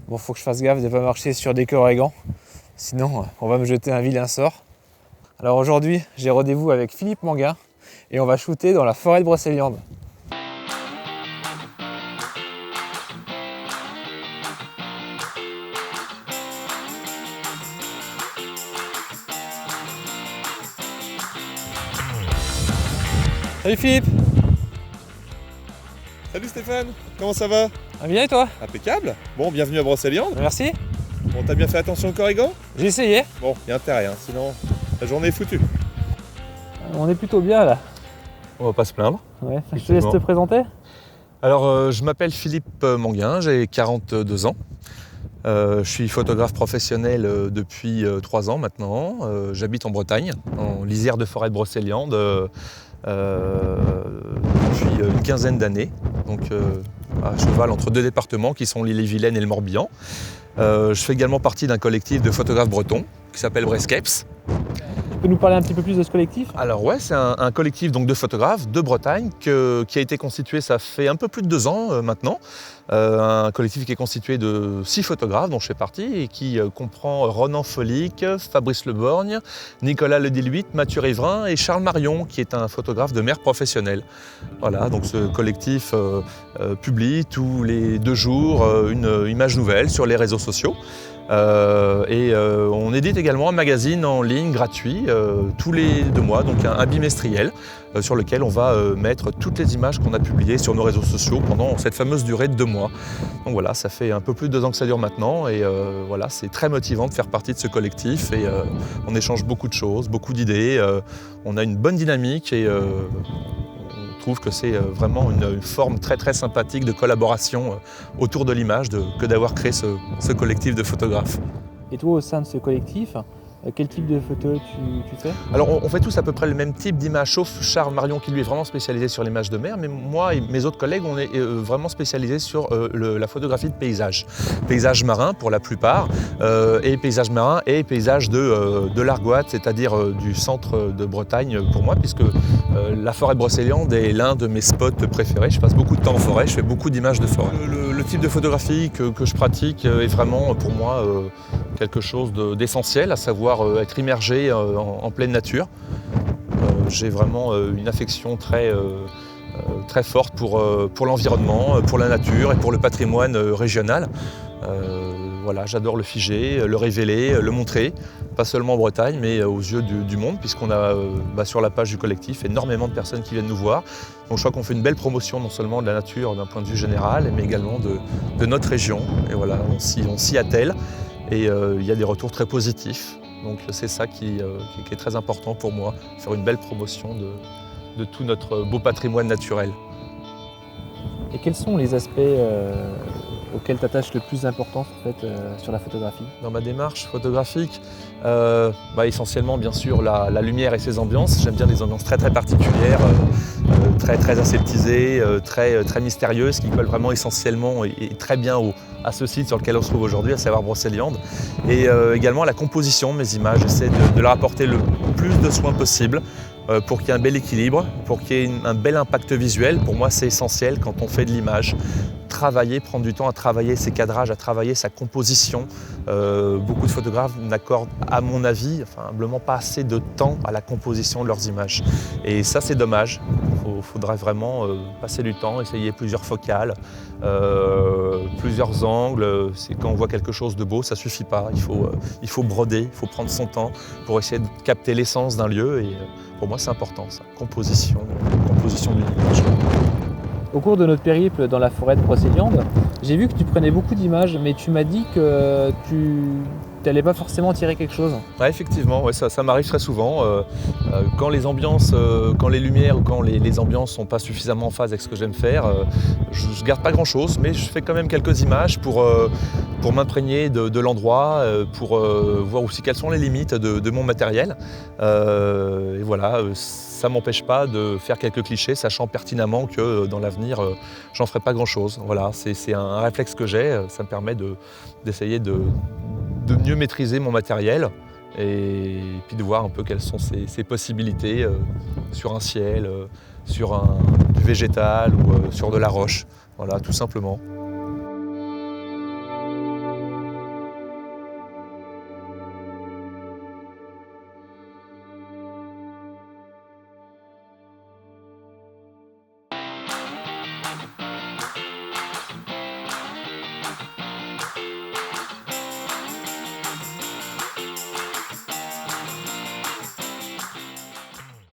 Bon, faut que je fasse gaffe de ne pas marcher sur des corrigans, sinon on va me jeter un vilain sort. Alors aujourd'hui, j'ai rendez-vous avec Philippe Manguin et on va shooter dans la forêt de Brocéliande. Salut Philippe! Salut Stéphane, comment ça va? Ah, bien et toi? Impeccable. Bon, bienvenue à Brocéliande. Merci. Bon, t'as bien fait attention au corrigan? J'ai essayé. Bon, y a intérêt, hein, sinon la journée est foutue. On est plutôt bien là. On va pas se plaindre. Ouais, je te laisse te présenter. Alors, je m'appelle Philippe Manguin, j'ai 42 ans. Je suis photographe professionnel depuis 3 ans maintenant. J'habite en Bretagne, en lisière de forêt de Brocéliande, depuis une quinzaine d'années. Donc, à cheval entre 2 départements qui sont l'Ille-et-Vilaine et le Morbihan. Je fais également partie d'un collectif de photographes bretons qui s'appelle Brescapes. Tu peux nous parler un petit peu plus de ce collectif? Alors ouais, c'est un collectif donc, de photographes de Bretagne qui a été constitué, ça fait un peu plus de 2 ans maintenant. Un collectif qui est constitué de 6 photographes dont je fais partie et qui comprend Ronan Folic, Fabrice Leborgne, Nicolas Lediluit, Mathieu Riverain et Charles Marion qui est un photographe de mer professionnel. Voilà, donc ce collectif publie tous les 2 jours une image nouvelle sur les réseaux sociaux. On édite également un magazine en ligne gratuit tous les 2 mois, donc un bimestriel sur lequel on va mettre toutes les images qu'on a publiées sur nos réseaux sociaux pendant cette fameuse durée de 2 mois. Donc voilà, ça fait un peu plus de 2 ans que ça dure maintenant et voilà, c'est très motivant de faire partie de ce collectif et on échange beaucoup de choses, beaucoup d'idées, on a une bonne dynamique et on trouve que c'est vraiment une forme très très sympathique de collaboration autour de l'image que d'avoir créé ce collectif de photographes. Et toi, au sein de ce collectif, quel type de photos tu fais? Alors on fait tous à peu près le même type d'image, sauf Charles Marion qui lui est vraiment spécialisé sur l'image de mer, mais moi et mes autres collègues, on est vraiment spécialisés sur la photographie de paysages. Paysages marins pour la plupart, et paysages marins et paysages de l'Argoat, c'est-à-dire du centre de Bretagne pour moi, puisque la forêt de Brocéliande est l'un de mes spots préférés. Je passe beaucoup de temps en forêt, je fais beaucoup d'images de forêt. Le type de photographie que je pratique est vraiment pour moi quelque chose d'essentiel, à savoir être immergé en pleine nature. J'ai vraiment une affection très forte pour l'environnement, pour la nature et pour le patrimoine régional. Voilà, j'adore le figer, le révéler, le montrer, pas seulement en Bretagne, mais aux yeux du monde, puisqu'on a sur la page du collectif énormément de personnes qui viennent nous voir. Donc je crois qu'on fait une belle promotion non seulement de la nature d'un point de vue général, mais également de notre région. Et voilà, on s'y attelle et il y a des retours très positifs. Donc c'est ça qui est très important pour moi, faire une belle promotion de tout notre beau patrimoine naturel. Et quels sont les aspects auxquels tu attaches le plus d'importance en fait, sur la photographie? Dans ma démarche photographique, essentiellement bien sûr la lumière et ses ambiances. J'aime bien des ambiances très très particulières, très aseptisées, très mystérieuses, qui collent vraiment essentiellement et très bien à ce site sur lequel on se trouve aujourd'hui, à savoir Brocéliande. Et également la composition de mes images. J'essaie de leur apporter le plus de soin possible pour qu'il y ait un bel équilibre, pour qu'il y ait un bel impact visuel. Pour moi, c'est essentiel quand on fait de l'image. Prendre du temps à travailler ses cadrages, à travailler sa composition. Beaucoup de photographes n'accordent, à mon avis, humblement pas assez de temps à la composition de leurs images. Et ça, c'est dommage. Il faudrait vraiment passer du temps, essayer plusieurs focales, plusieurs angles. C'est quand on voit quelque chose de beau, ça ne suffit pas. Il faut broder, il faut prendre son temps pour essayer de capter l'essence d'un lieu. Et pour moi, c'est important, ça. Composition d'une image. Au cours de notre périple dans la forêt de Brocéliande, j'ai vu que tu prenais beaucoup d'images, mais tu m'as dit que tu n'allais pas forcément tirer quelque chose. Ouais, effectivement, ouais, ça m'arrive très souvent. Quand les ambiances, quand les lumières ou quand les ambiances ne sont pas suffisamment en phase avec ce que j'aime faire, je ne garde pas grand-chose, mais je fais quand même quelques images pour m'imprégner de l'endroit, pour voir aussi quelles sont les limites de mon matériel. Et voilà. Ça ne m'empêche pas de faire quelques clichés, sachant pertinemment que dans l'avenir, j'en ferai pas grand-chose. Voilà, c'est un réflexe que j'ai, ça me permet d'essayer de mieux maîtriser mon matériel et puis de voir un peu quelles sont ses possibilités sur un ciel, sur du végétal ou sur de la roche. Voilà, tout simplement.